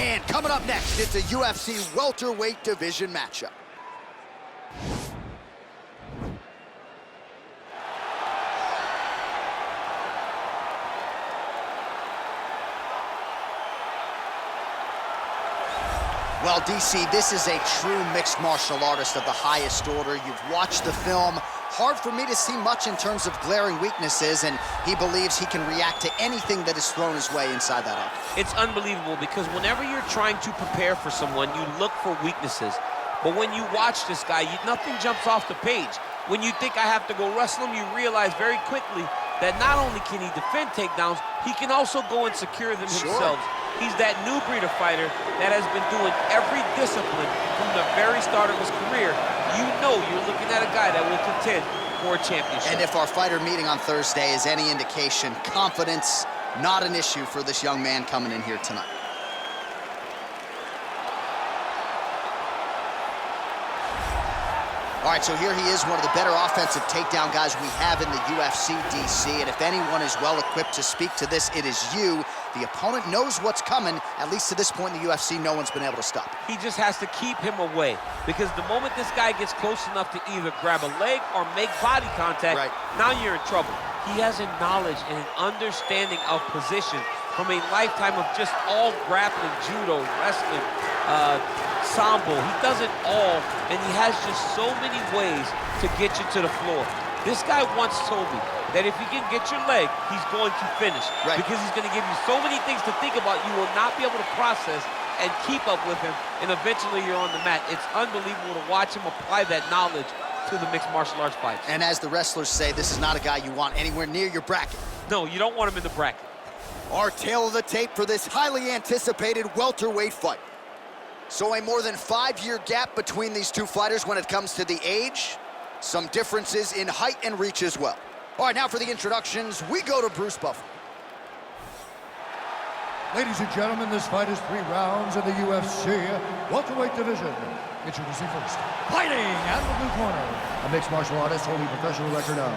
And coming up next, it's a UFC welterweight division matchup. Well, DC, this is a true mixed martial artist of the highest order. You've watched the film. Hard for me to see much in terms of glaring weaknesses, and he believes he can react to anything that is thrown his way inside that arc. It's unbelievable because whenever you're trying to prepare for someone, you look for weaknesses. But when you watch this guy, nothing jumps off the page. When you think I have to go wrestle him, you realize very quickly that not only can he defend takedowns, he can also go and secure them himself. He's that new breed of fighter that has been doing every discipline from the very start of his career. You know you're looking at a guy that will contend for a championship. And if our fighter meeting on Thursday is any indication, confidence, not an issue for this young man coming in here tonight. All right, so here he is, one of the better offensive takedown guys we have in the UFC, DC. And if anyone is well-equipped to speak to this, it is you. The opponent knows what's coming. At least to this point in the UFC, no one's been able to stop him. He just has to keep him away, because the moment this guy gets close enough to either grab a leg or make body contact, now you're in trouble. He has a knowledge and an understanding of position from a lifetime of just all grappling, judo, wrestling, sambo. He does it all, and he has just so many ways to get you to the floor. This guy once told me that if you can get your leg, he's going to finish. Because he's going to give you so many things to think about, you will not be able to process and keep up with him, and eventually you're on the mat. It's unbelievable to watch him apply that knowledge to the mixed martial arts fights. And as the wrestlers say, this is not a guy you want anywhere near your bracket. No, you don't want him in the bracket. Our tale of the tape for this highly anticipated welterweight fight. So a more than 5-year gap between these two fighters when it comes to the age. Some differences in height and reach as well. All right, now for the introductions, we go to Bruce Buffer. Ladies and gentlemen, this fight is 3 rounds in the UFC welterweight division. Introducing first, fighting out of the blue corner, a mixed martial artist holding a professional record of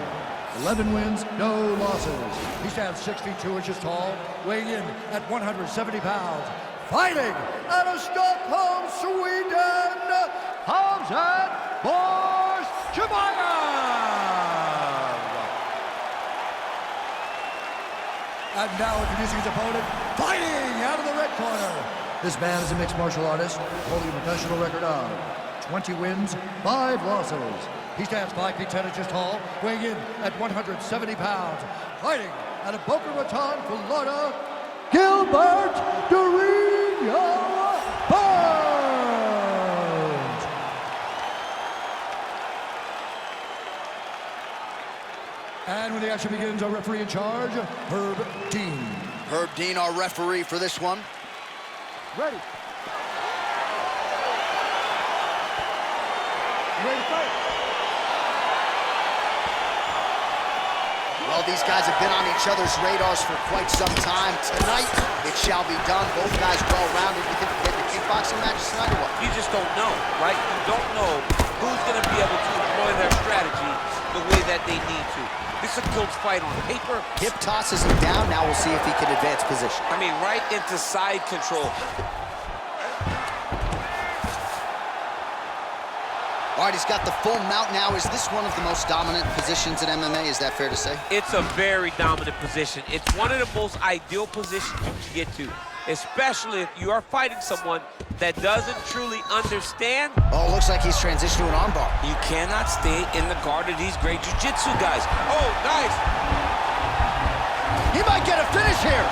11 wins, no losses. He stands 62 inches tall, weighing in at 170 pounds. Fighting out of Stockholm, Sweden, Hamzat Borsjemayev. And now introducing his opponent, fighting out of the red corner. This man is a mixed martial artist, holding a professional record of 20 wins, 5 losses. He stands 5 feet 10 inches tall, weighing in at 170 pounds. Fighting out of Boca Raton, Florida, Gilbert Durinho Burns. And when the action begins, our referee in charge, Herb Dean. Herb Dean, our referee for this one. Ready. Ready to fight. Well, these guys have been on each other's radars for quite some time. Tonight, it shall be done. Both guys well-rounded. You think we get the kickboxing matches tonight or what? You just don't know, right? You don't know who's going to be able to employ their strategy the way that they need to. This is a close fight on paper. Hip tosses him down. Now we'll see if he can advance position. I mean, right into side control. All right, he's got the full mount now. Is this one of the most dominant positions in MMA? Is that fair to say? It's a very dominant position. It's one of the most ideal positions you can get to, especially if you are fighting someone that doesn't truly understand. Oh, looks like he's transitioned to an armbar. You cannot stay in the guard of these great jiu-jitsu guys. Oh, nice. He might get a finish here.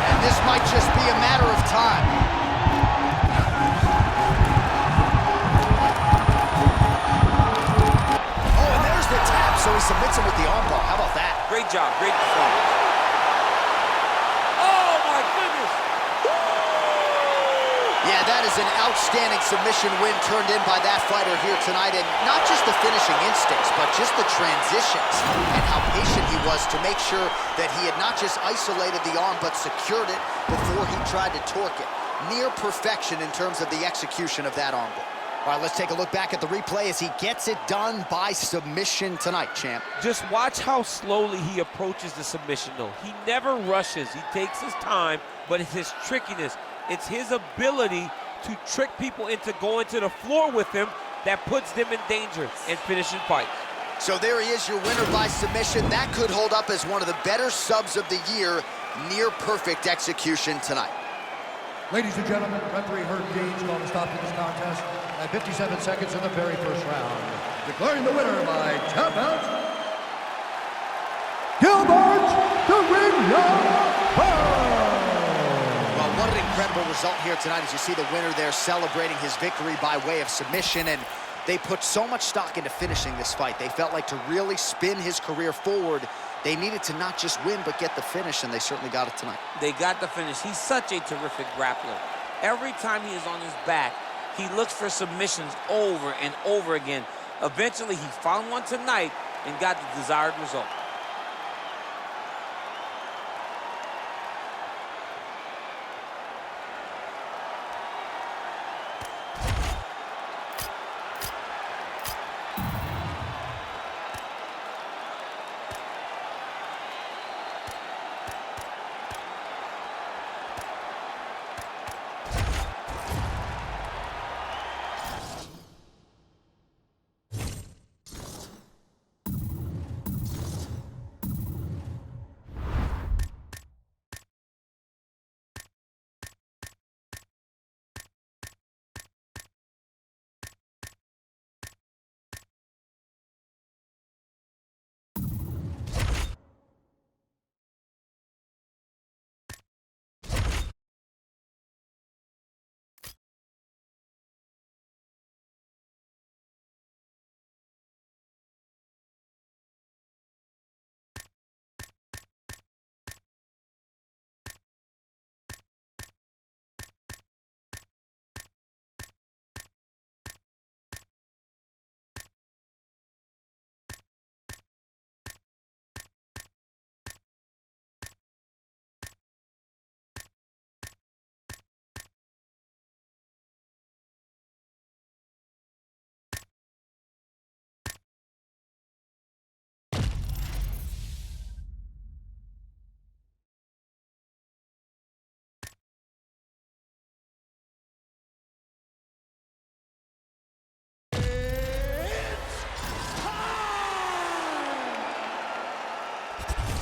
And this might just be a matter of time. So he submits him with the armbar. How about that? Great job, great performance. Oh my goodness! Yeah, that is an outstanding submission win turned in by that fighter here tonight. And not just the finishing instincts, but just the transitions and how patient he was to make sure that he had not just isolated the arm, but secured it before he tried to torque it. Near perfection in terms of the execution of that armbar. All right, let's take a look back at the replay as he gets it done by submission tonight, champ. Just watch how slowly he approaches the submission, though. He never rushes. He takes his time, but it's his trickiness. It's his ability to trick people into going to the floor with him that puts them in danger and finishing fights. So there he is, your winner by submission. That could hold up as one of the better subs of the year. Near perfect execution tonight. Ladies and gentlemen, referee Herb Dean's going to stop this contest at 57 seconds in the very first round. Declaring the winner by tap out, Gilbert the Ring Well, what an incredible result here tonight as you see the winner there celebrating his victory by way of submission. And they put so much stock into finishing this fight. They felt like to really spin his career forward, they needed to not just win, but get the finish, and they certainly got it tonight. They got the finish. He's such a terrific grappler. Every time he is on his back, he looks for submissions over and over again. Eventually, he found one tonight and got the desired result.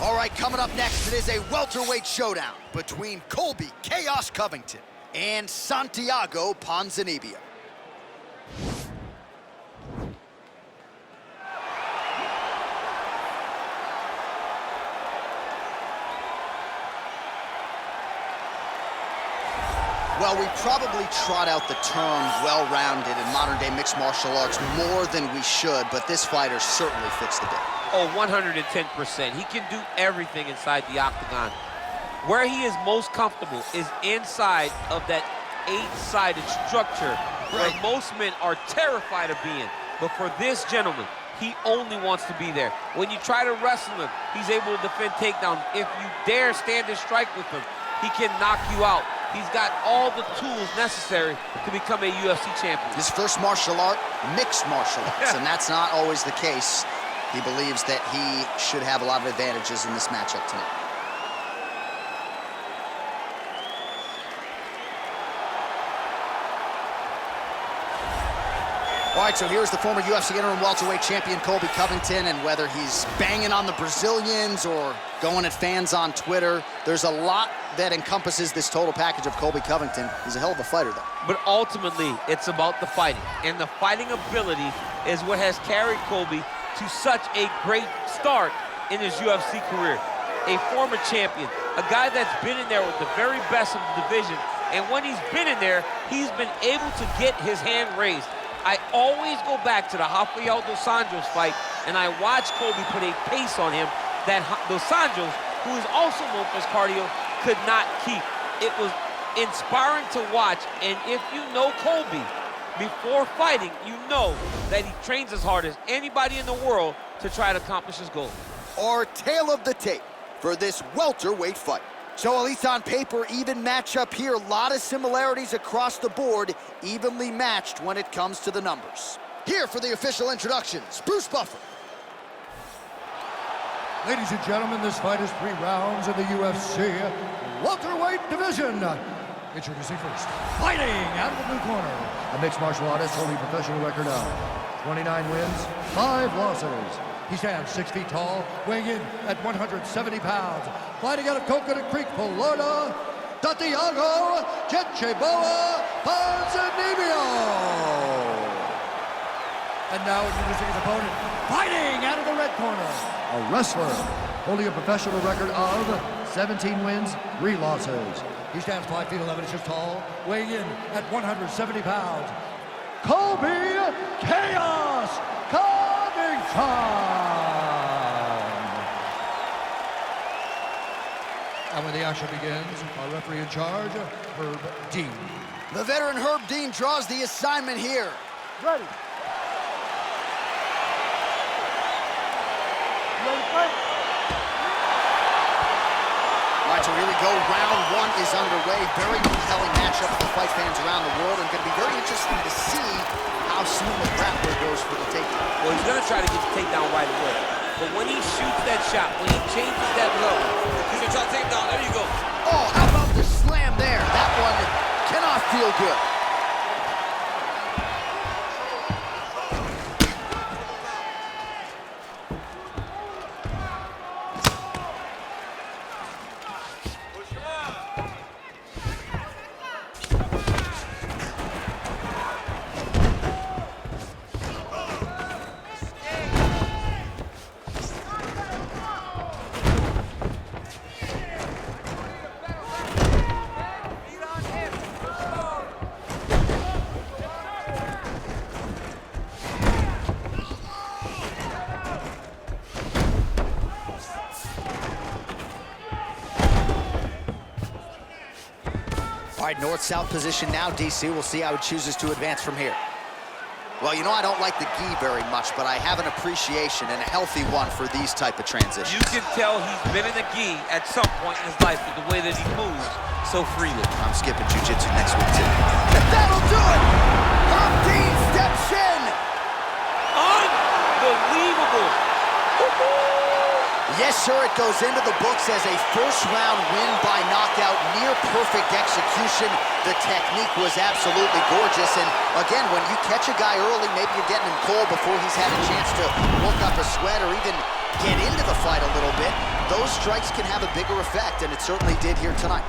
All right, coming up next, it is a welterweight showdown between Colby Chaos Covington and Santiago Ponzinibbio. Well, we probably trot out the term well-rounded in modern-day mixed martial arts more than we should, but this fighter certainly fits the bill. Oh, 110%. He can do everything inside the octagon. Where he is most comfortable is inside of that 8-sided structure where most men are terrified of being. But for this gentleman, he only wants to be there. When you try to wrestle him, he's able to defend takedowns. If you dare stand and strike with him, he can knock you out. He's got all the tools necessary to become a UFC champion. His first martial art, mixed martial arts, and that's not always the case. He believes that he should have a lot of advantages in this matchup tonight. All right, so here's the former UFC interim welterweight champion, Colby Covington, and whether he's banging on the Brazilians or going at fans on Twitter, there's a lot that encompasses this total package of Colby Covington. He's a hell of a fighter, though. But ultimately, it's about the fighting, and the fighting ability is what has carried Colby to such a great start in his UFC career. A former champion, a guy that's been in there with the very best of the division, and when he's been in there, he's been able to get his hand raised. I always go back to the Rafael Dos Anjos fight, and I watch Colby put a pace on him that Dos Anjos, who is also known for his cardio, could not keep. It was inspiring to watch, and if you know Colby, before fighting, you know that he trains as hard as anybody in the world to try to accomplish his goal. Our tale of the tape for this welterweight fight. So at least on paper, even matchup here. A lot of similarities across the board, evenly matched when it comes to the numbers. Here for the official introductions, Bruce Buffer. Ladies and gentlemen, this fight is 3 rounds in the UFC welterweight division. Introducing first, fighting out of the blue corner, a mixed martial artist holding a professional record of 29 wins, 5 losses. He stands 6 feet tall, weighing in at 170 pounds. Fighting out of Coconut Creek, Polonia, Santiago Checheboa Ponzinibbio. And now introducing his opponent, fighting out of the red corner, a wrestler holding a professional record of 17 wins, 3 losses. He stands 5 feet 11 inches tall, weighing in at 170 pounds. Colby Chaos Covington. And when the action begins, our referee in charge, Herb Dean. The veteran Herb Dean draws the assignment here. Ready. Ready, fight. All right, so here we go. Round 1 is underway. Very compelling matchup for fight fans around the world, and going to be very interesting to see how soon the grappler goes for the takedown. Well, he's going to try to get the takedown right away. But when he shoots that shot, when he changes that look, he's going to try to take him down. There you go. Oh, how about the slam there? That one cannot feel good. All right, north-south position now, DC. We'll see how he chooses to advance from here. Well, you know I don't like the gi very much, but I have an appreciation and a healthy one for these type of transitions. You can tell he's been in the gi at some point in his life with the way that he moves so freely. I'm skipping jiu-jitsu next week, too. That'll do it! Herb Dean steps in! Unbelievable! Yes, sir, it goes into the books as a first-round win by knockout, near-perfect execution. The technique was absolutely gorgeous, and again, when you catch a guy early, maybe you're getting him cold before he's had a chance to work up a sweat or even get into the fight a little bit, those strikes can have a bigger effect, and it certainly did here tonight.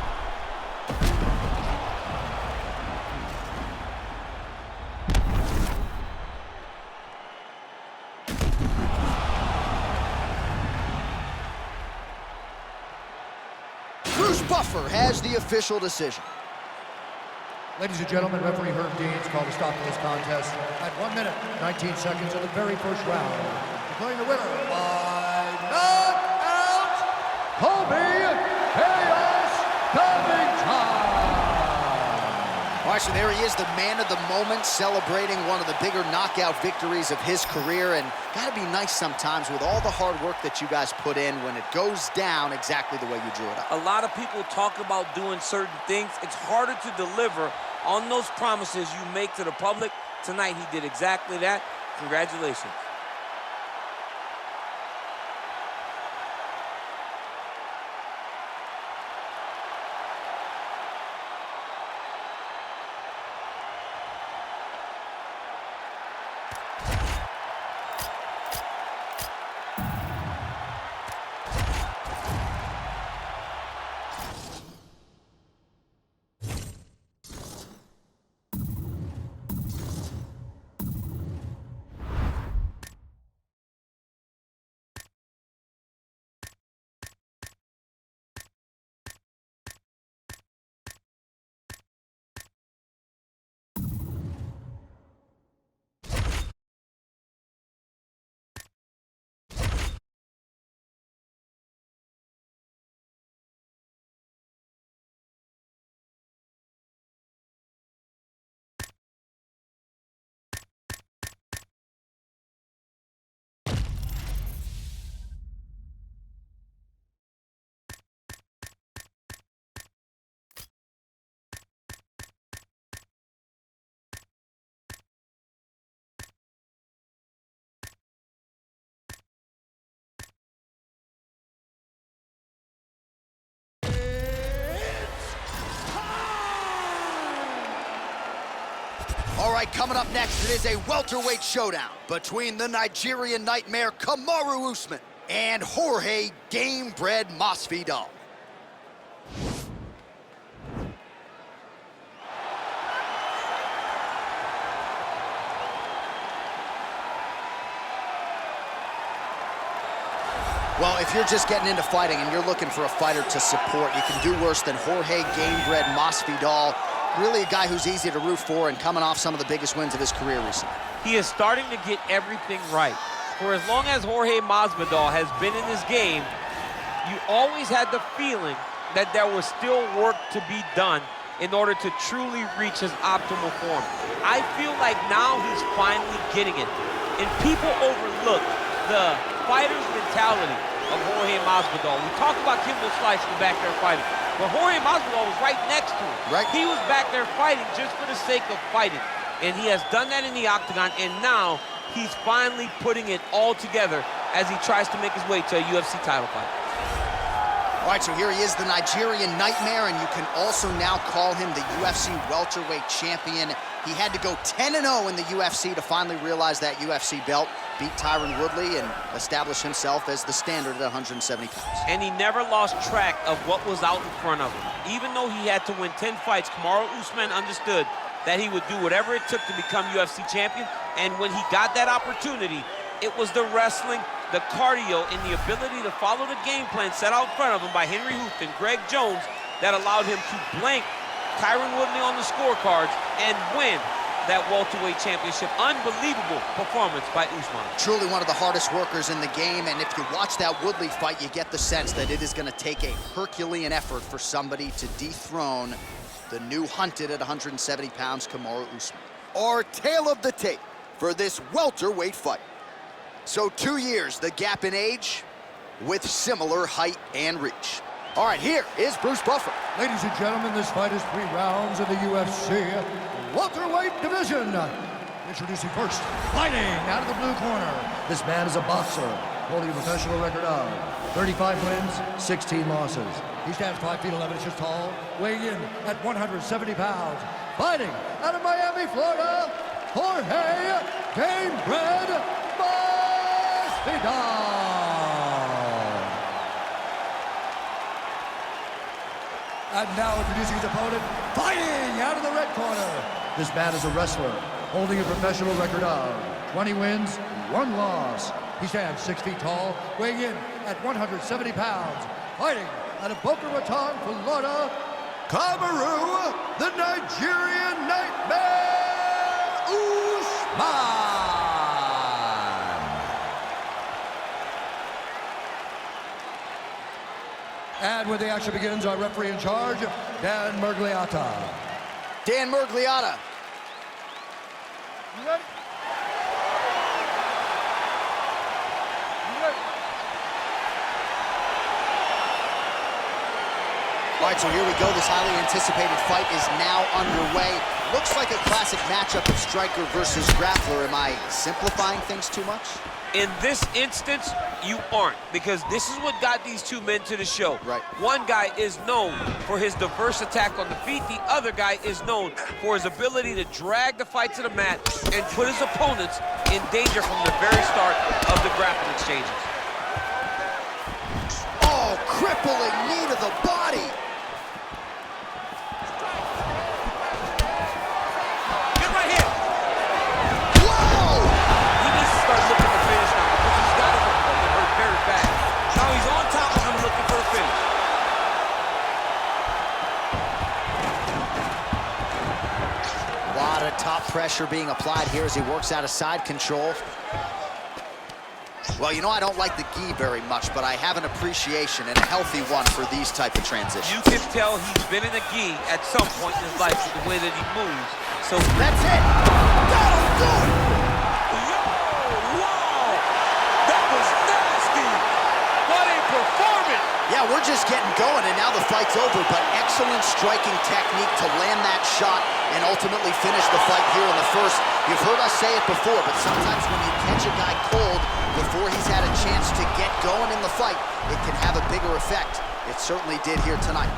Bruce Buffer has the official decision. Ladies and gentlemen, referee Herb Dean's called a stop to this contest at 1 minute, 19 seconds of the very first round. Declaring the winner by knockout, Colby Chaos Covington. All right, so there he is, the man of the moment, celebrating one of the bigger knockout victories of his career. And gotta be nice sometimes with all the hard work that you guys put in when it goes down exactly the way you drew it up. A lot of people talk about doing certain things. It's harder to deliver on those promises you make to the public. Tonight, he did exactly that. Congratulations. All right, coming up next, it is a welterweight showdown between the Nigerian nightmare Kamaru Usman and Jorge Gamebred Masvidal. Well, if you're just getting into fighting and you're looking for a fighter to support, you can do worse than Jorge Gamebred Masvidal. Really a guy who's easy to root for and coming off some of the biggest wins of his career recently. He is starting to get everything right. For as long as Jorge Masvidal has been in this game, you always had the feeling that there was still work to be done in order to truly reach his optimal form. I feel like now he's finally getting it. And people overlook the fighter's mentality of Jorge Masvidal. We talk about Kimbo Slice in the back there fighting, but Jorge Masvidal was right next to him. Right. He was back there fighting just for the sake of fighting. And he has done that in the octagon, and now he's finally putting it all together as he tries to make his way to a UFC title fight. All right, so here he is, the Nigerian nightmare, and you can also now call him the UFC welterweight champion. He had to go 10-0 in the UFC to finally realize that UFC belt, beat Tyron Woodley, and establish himself as the standard at 170 pounds. And he never lost track of what was out in front of him. Even though he had to win 10 fights, Kamaru Usman understood that he would do whatever it took to become UFC champion. And when he got that opportunity, it was the wrestling, the cardio, and the ability to follow the game plan set out in front of him by Henry Hooft and Greg Jones that allowed him to blank Tyron Woodley on the scorecards and win that welterweight championship. Unbelievable performance by Usman. Truly one of the hardest workers in the game, and if you watch that Woodley fight, you get the sense that it is going to take a Herculean effort for somebody to dethrone the new hunted at 170 pounds, Kamaru Usman. Our tale of the tape for this welterweight fight. So 2 years, the gap in age, with similar height and reach. All right, here is Bruce Buffer. Ladies and gentlemen, this fight is 3 rounds in the UFC welterweight division. Introducing first, fighting out of the blue corner. This man is a boxer, holding a professional record of 35 wins, 16 losses. He stands 5 feet 11 inches tall, weighing in at 170 pounds. Fighting out of Miami, Florida, Jorge Gamebred Masvidal. And now introducing his opponent, fighting out of the red corner. This man is a wrestler, holding a professional record of 20 wins, 1 loss. He stands 6 feet tall, weighing in at 170 pounds. Fighting out of Boca Raton, Florida, Kamaru, the Nigerian nightmare, Usman. And when the action begins, our referee in charge, Dan Murgliata. Dan Murgliata. You ready? All right, so here we go. This highly anticipated fight is now underway. Looks like a classic matchup of striker versus grappler. Am I simplifying things too much? In this instance, you aren't, because this is what got these two men to the show. Right. One guy is known for his diverse attack on the feet. The other guy is known for his ability to drag the fight to the mat and put his opponents in danger from the very start of the grappling exchanges. Oh, crippling knee to the body. Get right here. Whoa! He needs to start looking to finish now because he's got his opponent hurt very bad. Now he's on top of him looking for a finish. A lot of top pressure being applied here as he works out of side control. Well, you know, I don't like the gi very much, but I have an appreciation, and a healthy one, for these type of transitions. You can tell he's been in a gi at some point in his life with the way that he moves. So That's it. That'll do it. Yo, wow, that was nasty. What a performance. Yeah, we're just getting going, and now the fight's over, but excellent striking technique to land that shot and ultimately finish the fight here in the first. You've heard us say it before, but sometimes when you catch a guy cold before he's had a chance to get going in the fight, it can have a bigger effect. It certainly did here tonight.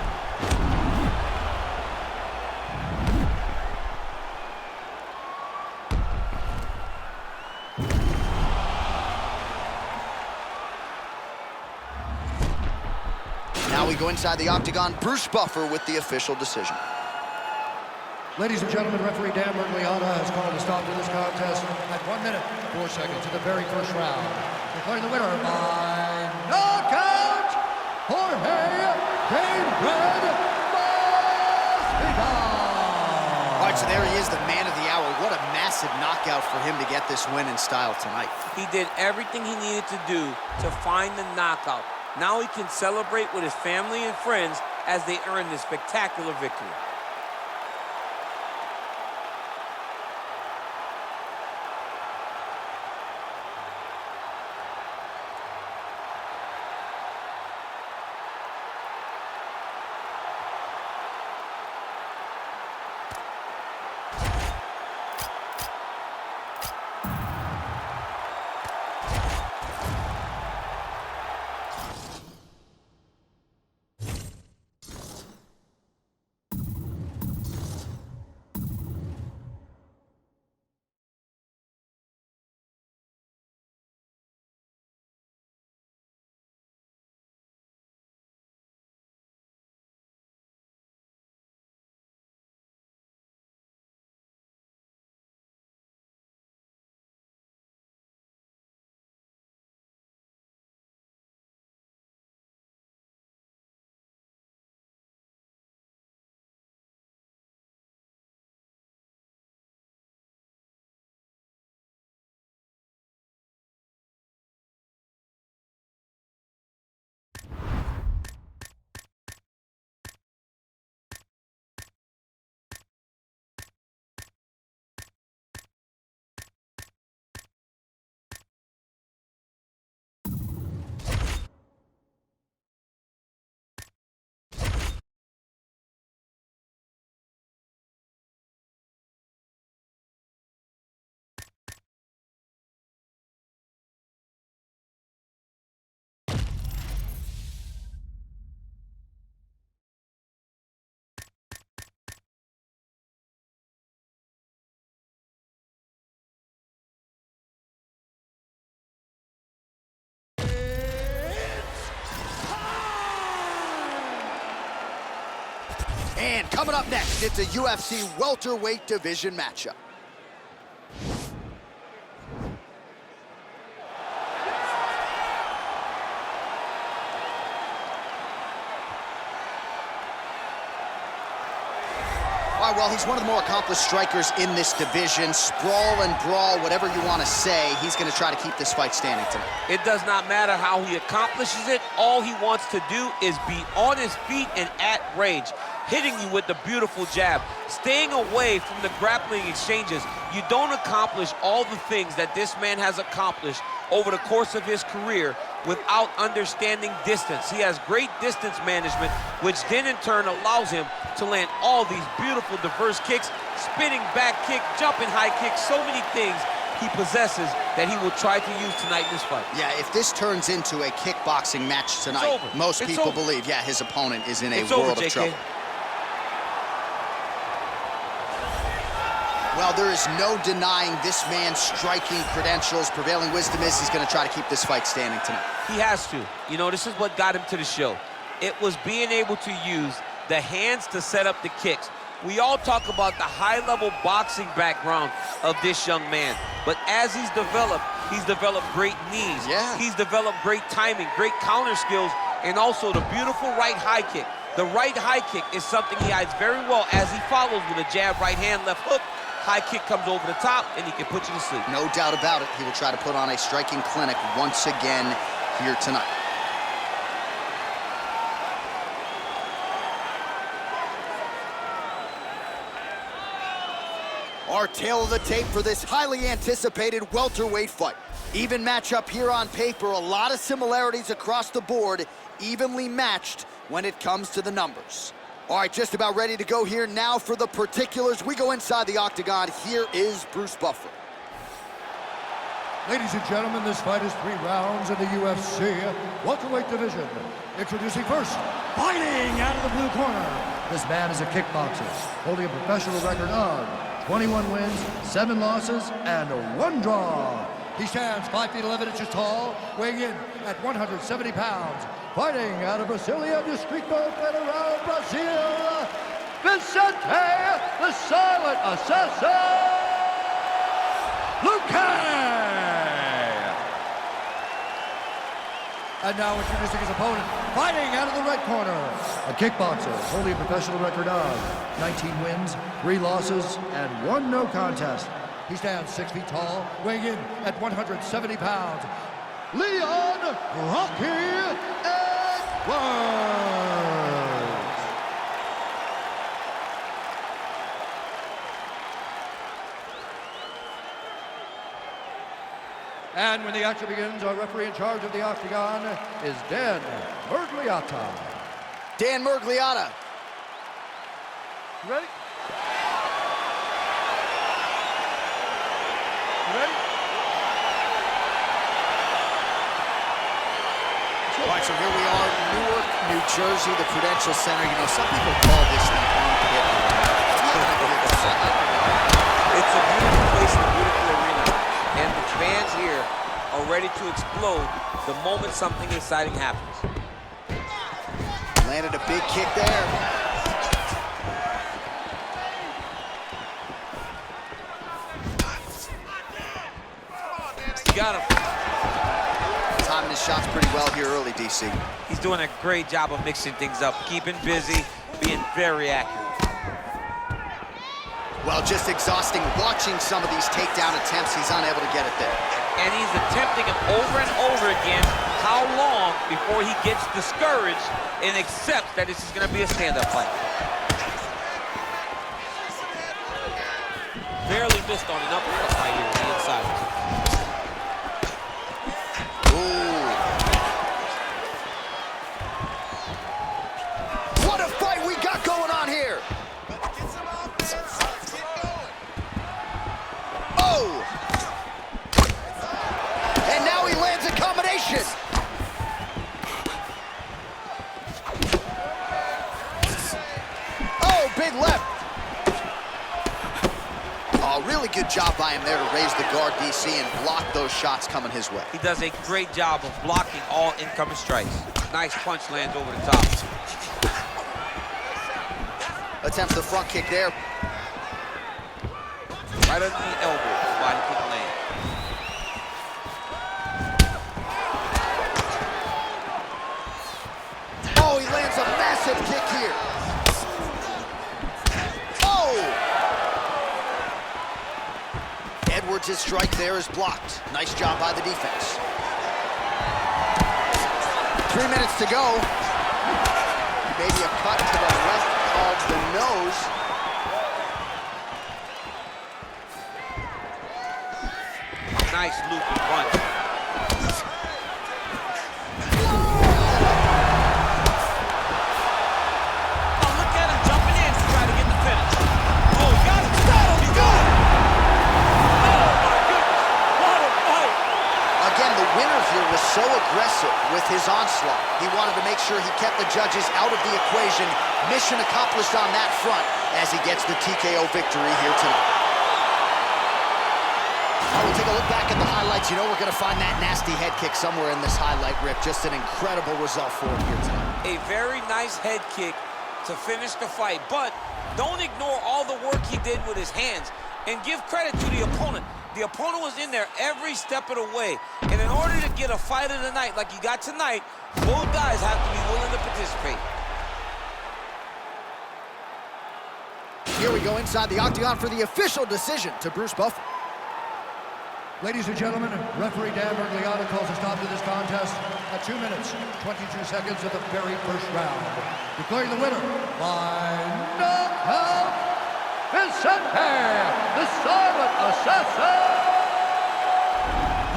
Now we go inside the octagon. Bruce Buffer with the official decision. Ladies and gentlemen, referee Dan Mergliata has called a stop to this contest at 1 minute, 4 seconds of the very first round. Declaring the winner by knockout, Jorge Red All right, so there he is, the man of the hour. What a massive knockout for him to get this win in style tonight. He did everything he needed to do to find the knockout. Now he can celebrate with his family and friends as they earn this spectacular victory. And coming up next, it's a UFC welterweight division matchup. All right, well, he's one of the more accomplished strikers in this division. Sprawl and brawl, whatever you want to say, he's going to try to keep this fight standing tonight. It does not matter how he accomplishes it. All he wants to do is be on his feet and at range, hitting you with the beautiful jab, staying away from the grappling exchanges. You don't accomplish all the things that this man has accomplished over the course of his career without understanding distance. He has great distance management, which then in turn allows him to land all these beautiful diverse kicks, spinning back kick, jumping high kick, so many things he possesses that he will try to use tonight in this fight. Yeah, if this turns into a kickboxing match tonight, most people believe, yeah, his opponent is in a world of trouble. Well, there is no denying this man's striking credentials. Prevailing wisdom is he's going to try to keep this fight standing tonight. He has to. You know, this is what got him to the show. It was being able to use the hands to set up the kicks. We all talk about the high-level boxing background of this young man, but as he's developed great knees. Yeah. He's developed great timing, great counter skills, and also the beautiful right high kick. The right high kick is something he hides very well as he follows with a jab, right hand, left hook. High kick comes over the top, and he can put you to sleep. No doubt about it. He will try to put on a striking clinic once again here tonight. Our tail of the tape for this highly anticipated welterweight fight. Even matchup here on paper, a lot of similarities across the board, evenly matched when it comes to the numbers. All right, just about ready to go here now for the particulars. We go inside the octagon. Here is Bruce Buffer. Ladies and gentlemen, this fight is 3 rounds in the UFC welterweight division. Introducing first, fighting out of the blue corner. This man is a kickboxer, holding a professional record of 21 wins, 7 losses, and 1 draw. He stands 5 feet 11 inches tall, weighing in at 170 pounds. Fighting out of Brasilia Distrito Federal, Brazil, Vicente, the Silent Assassin, And now introducing his opponent, fighting out of the red corner, a kickboxer, holding a professional record of 19 wins, 3 losses, and 1 no contest. He stands 6 feet tall, weighing in at 170 pounds. Leon Rocky Edwards. And when the action begins, our referee in charge of the octagon is Dan Mergliata. Dan Mergliata. You ready? You ready? All right, so here we are, Newark, New Jersey, the Prudential Center. You know, some people call this the home pit. It's a beautiful place and a beautiful arena. And the fans here are ready to explode the moment something exciting happens. Landed a big kick there. Got him. Timing his shots pretty well here early, DC. He's doing a great job of mixing things up, keeping busy, being very accurate. Well, just exhausting watching some of these takedown attempts. He's unable to get it there. And he's attempting them over and over again. How long before he gets discouraged and accepts that this is going to be a stand-up fight? Barely missed on an uppercut right here on the inside. Ooh. What a fight we got going on here! Oh! And now he lands a combination! Oh, big left! Oh, really good job by him there to raise the guard, DC, and block those shots coming his way. He does a great job of blocking all incoming strikes. Nice punch lands over the top. Attempts the front kick there. Right under the elbow, body kick land. Oh, he lands a massive kick here. Oh! Edwards' strike there is blocked. Nice job by the defense. 3 minutes to go. Maybe a cut to the left of the nose. Nice looping punch. Oh, look at him jumping in to try to get the finish. Oh, he got it. Stop. He got it. Oh, my goodness. What a fight. Again, the winner here was so aggressive with his onslaught. He wanted to make sure he kept the judges out of the equation. Mission accomplished on that front as he gets the TKO victory here tonight. We'll take a look back at the highlights. You know we're going to find that nasty head kick somewhere in this highlight rip. Just an incredible result for him here tonight. A very nice head kick to finish the fight, but don't ignore all the work he did with his hands and give credit to the opponent. The opponent was in there every step of the way, and in order to get a fight of the night like you got tonight, both guys have to be willing to participate. Here we go inside the octagon for the official decision to Bruce Buffer. Ladies and gentlemen, referee Dan Mergliata calls a stop to this contest at 2 minutes, 22 seconds of the very first round. Declaring the winner by knockout, Vicente, the Silent Assassin,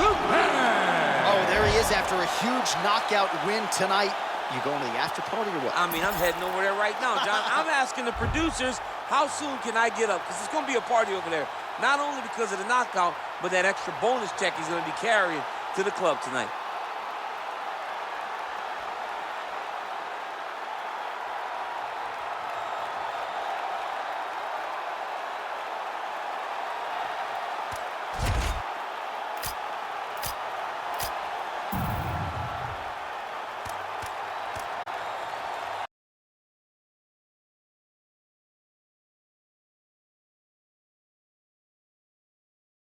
Oh, there he is after a huge knockout win tonight. You going to the after party or what? I mean, I'm heading over there right now, John. I'm asking the producers, how soon can I get up? Because it's going to be a party over there. Not only because of the knockout, but that extra bonus check he's going to be carrying to the club tonight.